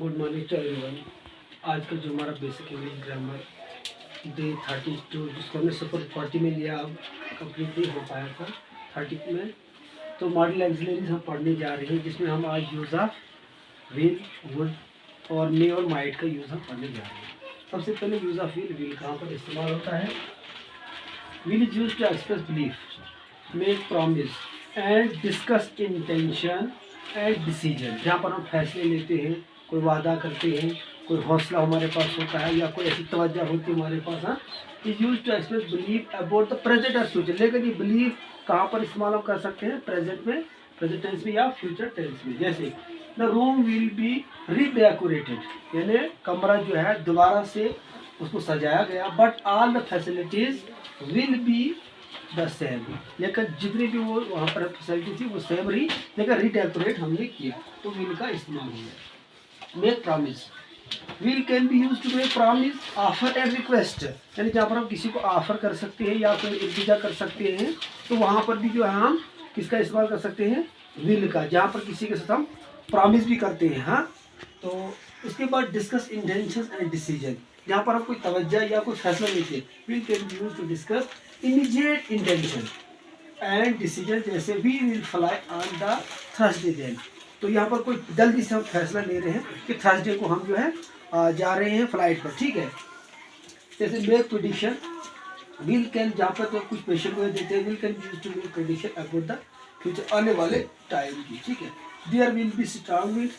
Good morning to everyone. आज का जो हमारा बेसिक इंग्लिश ग्रामर डे 32 जिसको हमने सुपर 40 में लिया, अब कंप्लीट नहीं हो पाया था 30 में। तो मॉडल एक्सिलरीज हम पढ़ने जा रहे हैं, जिसमें हम आज यूज़ ऑफ विल, वुड और मे और माइट का यूज़ हम पढ़ने जा रहे हैं। सबसे पहले यूज़ ऑफ विल। विल कहाँ पर इस्तेमाल होता है? Will is use to express belief, make promise and discuss intention and decision. जहाँ पर हम फैसले लेते हैं, कोई वादा करते हैं, कोई हौसला हमारे पास होता है या कोई ऐसी तवज्जो होती है हमारे पास। हाँ, is use to express believe about the present और फ्यूचर। लेकिन ये बिलीव कहाँ पर इस्तेमाल हम कर सकते हैं? प्रेजेंट में, प्रेजेंट टेंस में या फ्यूचर टेंस में। जैसे द रूम विल बी रीडेकोरेटेड, यानी कमरा जो है दोबारा से उसको सजाया गया, but all the facilities will be the same. लेकिन जितनी भी वो वहाँ पर फैसिलिटी थी वो सेम रही, लेकिन रीडेकोरेट हमने किया, तो विल का इस्तेमाल हो गया। Make promise. Will can be use to make promise, offer and request, यानी जहाँ पर हम किसी को ऑफर कर सकते हैं या कोई इल्तिजा कर सकते हैं, तो वहाँ पर भी जो है हम किसका इस्तेमाल कर सकते हैं? विल का। जहाँ पर किसी के साथ हम प्रॉमिस भी करते हैं। हाँ, तो उसके बाद डिस्कस इंटेंशन एंड डिसीजन, जहाँ पर हम कोई तवज्जो या कोई फैसला लेते हैं। Will can be use to discuss immediate intention and decision, जैसे we will fly on the Thursday then. तो यहाँ पर कोई जल्दी से हम फैसला ले रहे हैं कि थर्सडे को हम जो है जा रहे हैं फ्लाइट पर, ठीक है। जैसे मेक प्रेडिक्शन, विल कैन, जहाँ पर तो कुछ पेशेंट को देते हैं, will can use to make prediction about the future, आने वाले टाइम की, ठीक है। There will be strong wind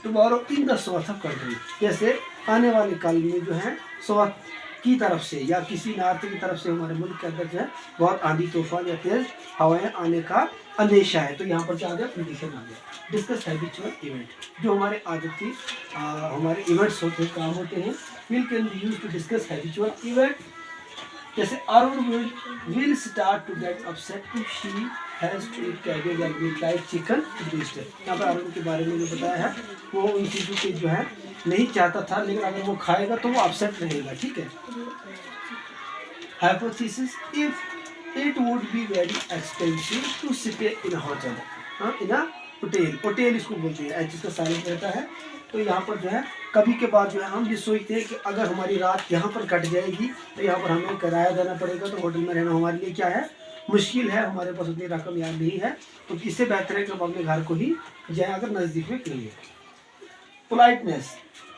tomorrow in the south of country, जैसे आने वाले कल में जो है साउथ की तरफ से या किसी नॉर्थ की तरफ से हमारे मुल्क के अंदर जो है बहुत आंधी तूफान या तेज हवाएं आने का अंदेशा है। तो यहाँ पर क्या आ गया? प्रेडिक्शन आ गया। डिस्कस हैबिचुअल इवेंट, जो हमारे आदती हमारे इवेंट्स होते हैं, काम होते हैं। Will can be use to discuss habitual event, जैसे Arun will start to get upset if she has to eat cabbage and will like chicken breast. यहाँ पर अरुण के बारे में जो बताया है, वो उन चीज़ों के जो है नहीं चाहता था, लेकिन अगर वो खाएगा तो वो अपसेट रहेगा, ठीक है। Hypothesis, if it would be very expensive to stay in hotel, हाँ, इन होटल, होटल इसको बोलते हैं, एच इसका साइलेंट रहता है। तो यहाँ पर जो है कभी के बाद जो है हम ये सोचते हैं कि अगर हमारी रात यहाँ पर कट जाएगी तो यहाँ पर हमें किराया देना पड़ेगा, तो होटल में रहना हमारे लिए क्या है? मुश्किल है, हमारे पास उतनी रकम याद नहीं है, तो इससे बेहतर है कि हम अपने घर को ही जाए अगर नज़दीक में कहीं है। Politeness,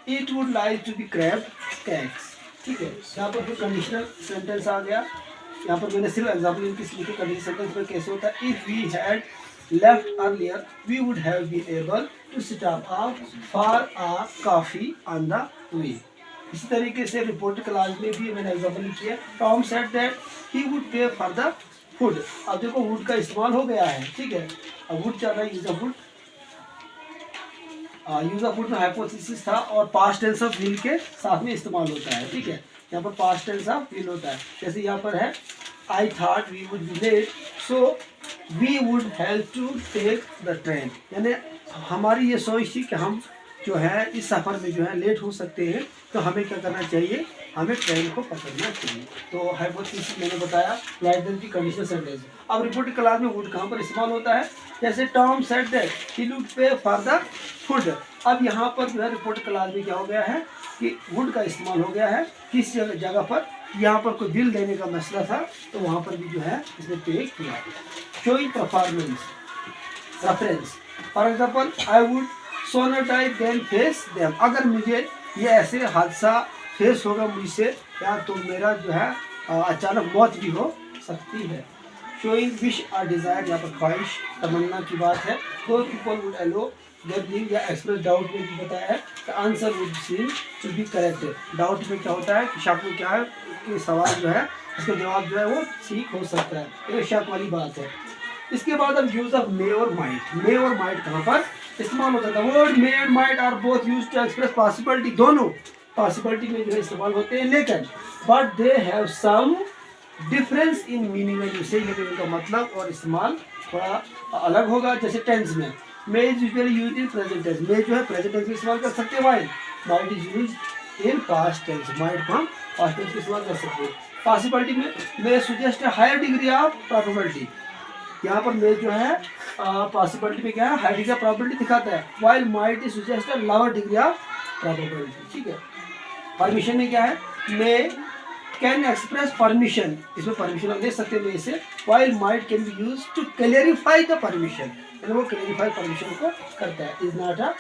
it would like to be crab cakes, ठीक है। यहाँ पर फिर कंडीशनल सेंटेंस आ गया। यहाँ पर मैंने सिर्फ एग्जाम्पल इनकी लिखी। कंडीशनल सेंटेंस में कैसे होता है? If we had left earlier we would have been able to stop off for a coffee on the way। इसी तरीके से रिपोर्ट क्लास में भी मैंने एग्जाम्पल किया। Tom said that he would पे फॉर द फूड। अब देखो वुड का इस्तेमाल हो गया है, ठीक है। अब वुड चल रहा है, use of would. Use of would में हाइपोथेसिस था और पास्ट टेंस ऑफ विल के साथ में इस्तेमाल होता है, ठीक है। यहाँ पर पास्ट टेंस ऑफ विल होता है। जैसे यहाँ पर है I thought we would be late so we would have to take the train, यानी हमारी ये सोच थी कि हम जो है इस सफ़र में जो है लेट हो सकते हैं, तो हमें क्या करना चाहिए? हमें ट्रेन को पकड़ना चाहिए। तो हाइपोथेसिस मैंने बताया, लाइटन की कंडीशनल सेंटेंस। अब रिपोर्ट क्लास में वुड कहाँ पर इस्तेमाल होता है? जैसे Tom said that he would पे फॉर द फूड। अब यहाँ पर जो है रिपोर्ट क्लास में क्या हो गया है कि वुड का इस्तेमाल हो गया है किस जगह पर? यहाँ पर कोई बिल देने का मसला था, तो वहाँ पर भी जो है इसने पे किया। Showing performance reference, for example I would sooner die than face them, अगर मुझे ये ऐसे हादसा फेस होगा मुझसे या तो मेरा जो है अचानक मौत भी हो सकती है। शोइंग विश और डिज़ायर, यहाँ पर ख्वाहिश तमन्ना की बात है। दो पीपल वुड एलो गेट या एक्सप्रेस डाउट में भी बताया है कि answer would seem to be correct. Doubt में क्या होता है कि शक में क्या है कि सवाल जो है उसका जवाब जो है वो ठीक हो सकता है, ये शक वाली बात है। इसके बाद अब यूज ऑफ मे और माइट। मे और माइट कहाँ पर इस्तेमाल होता था? Word may and might are both use to express possibility, दोनों पॉसिबिलिटी में जो है इस्तेमाल होते हैं, लेकिन but they have some difference in meaning and usage, लेकिन इनका मतलब और इस्तेमाल थोड़ा अलग होगा। जैसे टेंस में may is usually used in present tense, may जो है प्रेजेंट टेंस में इस्तेमाल कर सकते हैं, while might is used in past tense, might को हम पास्ट टेंस में इस्तेमाल कर सकते हैं। पॉसिबिलिटी में may suggest a higher degree of probability, यहाँ पर मे जो है पॉसिबिलिटी में क्या है? हाई डिग्री ऑफ प्रोबेबिलिटी दिखाता है, while might is suggest a lower degree of probability, ठीक है। परमिशन में क्या है, मैं कैन एक्सप्रेस परमिशन, इसमें परमिशन आप दे सकते हैं इसे, while might can be use to clarify the permission, यानी वो क्लेरिफाई परमिशन को करता है। इज नॉट अ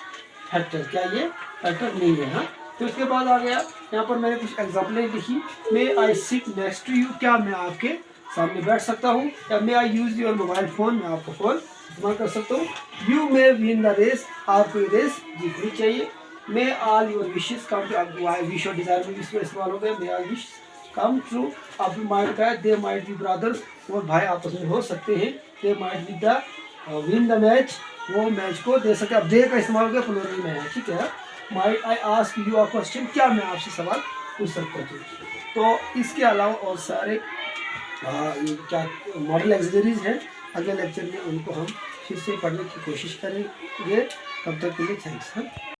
फैक्टर, क्या ये फैक्टर नहीं है। हाँ, तो उसके बाद आ गया यहाँ पर मैंने कुछ एग्जाम्पलें लिखी। May I sit next to you, क्या मैं आपके सामने बैठ सकता हूँ, या may I use your mobile phone, मैं आपका फ़ोन इस्तेमाल कर सकता हूँ। You may win the race, आपको ये रेस जीतनी चाहिए। May all your wishes come to, wish और डिज़ायर में भी इसमें इस्तेमाल हो गया। May all wish come true, आप माइट का है, दे माइट बी ब्रदर्स, वो भाई आपस में हो सकते हैं। They might be the win the match, वो मैच को दे सके। अब दे का इस्तेमाल हो गया प्लूरल में है, ठीक है। Might I ask you a question, क्या मैं आपसे सवाल पूछ सकता हूँ। तो इसके अलावा और सारे क्या मॉडल एक्सरसाइज हैं, अगले लेक्चर में उनको हम फिर से पढ़ने की कोशिश करेंगे। तब तक के लिए थैंक्स।